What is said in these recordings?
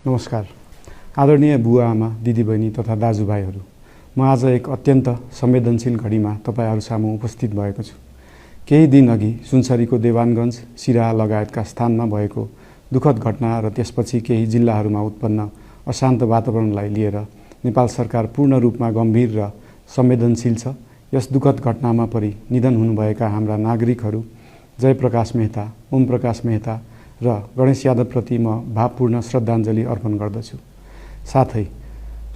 नमस्कार। आदरणीय बुवा आमा, दिदीबहिनी तथा दाजुभाइहरू, म आज एक अत्यन्त संवेदनशील घडीमा तपाईहरू सामु उपस्थित भएको छु। केही दिन अघि सुनसरीको देवानगञ्ज, सिराहा लगायतका स्थानमा भएको दुःखद घटना र त्यसपछि केही जिल्लाहरूमा उत्पन्न अशान्त वातावरणलाई लिएर नेपाल सरकार पूर्ण रूपमा गम्भीर र संवेदनशील छ। यस दुःखद घटनामा परि निधन हुनुभएका हाम्रा नागरिकहरू जयप्रकाश मेहता, ओम प्रकाश मेहता र गणेश यादवप्रति म भावपूर्ण श्रद्धाञ्जली अर्पण गर्दछु। साथै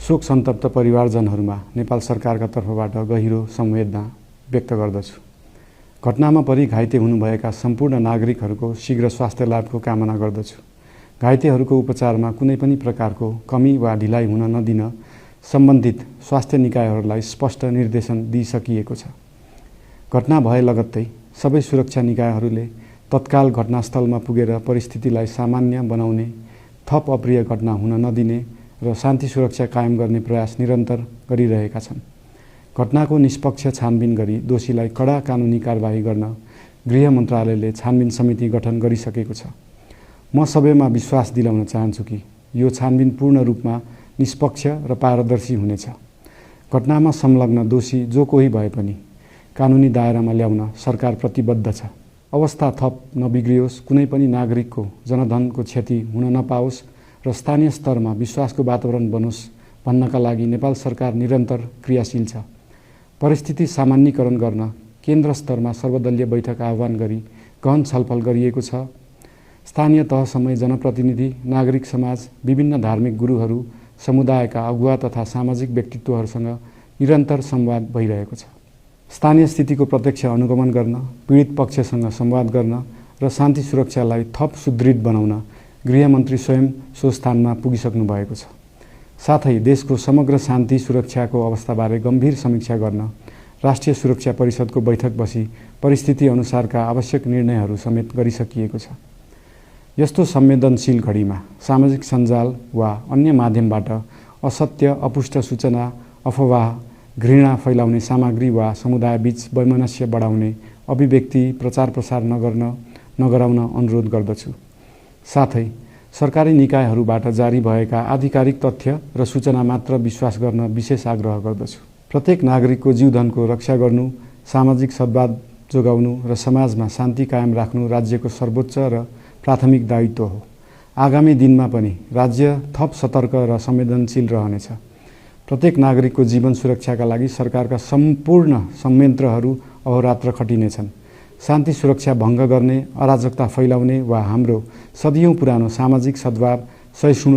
शोक सन्तप्त परिवारजनहरूमा नेपाल सरकारका तर्फबाट गहिरो संवेदना व्यक्त गर्दछु। घटनामा परि घाइते हुनुभएका सम्पूर्ण नागरिकहरूको शीघ्र स्वास्थ्य लाभको कामना गर्दछु। घाइतेहरूको उपचारमा कुनै पनि प्रकारको कमी वा ढिलाइ हुन नदिन सम्बन्धित स्वास्थ्य निकायहरूलाई स्पष्ट निर्देशन दिइसकिएको छ। घटना भए लगत्तै सबै सुरक्षा निकायहरूले तत्काल घटनास्थलमा पुगेर परिस्थितिलाई सामान्य बनाउने, थप अप्रिय घटना हुन नदिने र शान्ति सुरक्षा कायम गर्ने प्रयास निरन्तर गरिरहेका छन्। घटनाको निष्पक्ष छानबिन गरी दोषीलाई कडा कानुनी कारबाही गर्न गृह मन्त्रालयले छानबिन समिति गठन गरिसकेको छ। म सबैमा विश्वास दिलाउन चाहन्छु कि यो छानबिन पूर्ण रूपमा निष्पक्ष र पारदर्शी हुनेछ। घटनामा संलग्न दोषी जो कोही भए पनि कानुनी दायरामा ल्याउन सरकार प्रतिबद्ध छ। अवस्था थप नबिग्रियोस्, कुनै पनि नागरिकको जनधनको क्षति हुन नपाओस् र स्थानीय स्तरमा विश्वासको वातावरण बनोस् भन्नका लागि नेपाल सरकार निरन्तर क्रियाशील छ। परिस्थिति सामान्यीकरण गर्न केन्द्र स्तरमा सर्वदलीय बैठक आह्वान गरी गहन छलफल गरिएको छ। स्थानीय तहसम्मै जनप्रतिनिधि, नागरिक समाज, विभिन्न धार्मिक गुरुहरू, समुदायका अगुवा तथा सामाजिक व्यक्तित्वहरूसँग निरन्तर संवाद भइरहेको छ। स्थानीय स्थितिको प्रत्यक्ष अनुगमन गर्न, पीडित पक्षसँग संवाद गर्न र शान्ति सुरक्षालाई थप सुदृढ बनाउन गृहमन्त्री स्वयं सो स्थानमा पुगिसक्नु भएको छ। साथै देशको समग्र शान्ति सुरक्षाको अवस्थाबारे गम्भीर समीक्षा गर्न राष्ट्रिय सुरक्षा परिषदको बैठक बसी परिस्थिति अनुसारका आवश्यक निर्णयहरू समेत गरिसकिएको छ। यस्तो संवेदनशील घडीमा सामाजिक सञ्जाल वा अन्य माध्यमबाट असत्य, अपुष्ट सूचना, अफवाह, घृणा फैलाउने सामग्री वा समुदायबीच वैमनस्य बढाउने अभिव्यक्ति प्रचार प्रसार नगराउन अनुरोध गर्दछु। साथै सरकारी निकायहरूबाट जारी भएका आधिकारिक तथ्य र सूचना मात्र विश्वास गर्न विशेष आग्रह गर्दछु। प्रत्येक नागरिकको जीवधनको रक्षा गर्नु, सामाजिक सद्भाव जोगाउनु र समाजमा शान्ति कायम राख्नु राज्यको सर्वोच्च र प्राथमिक दायित्व हो। आगामी दिनमा पनि राज्य थप सतर्क र संवेदनशील रहनेछ। प्रत्येक नागरिकको जीवन सुरक्षाका लागि सरकारका सम्पूर्ण संयन्त्रहरू अहोरात्र खटिनेछन्। शान्ति सुरक्षा भङ्ग गर्ने, अराजकता फैलाउने वा हाम्रो सदियौं पुरानो सामाजिक सद्भाव, सहिष्णुता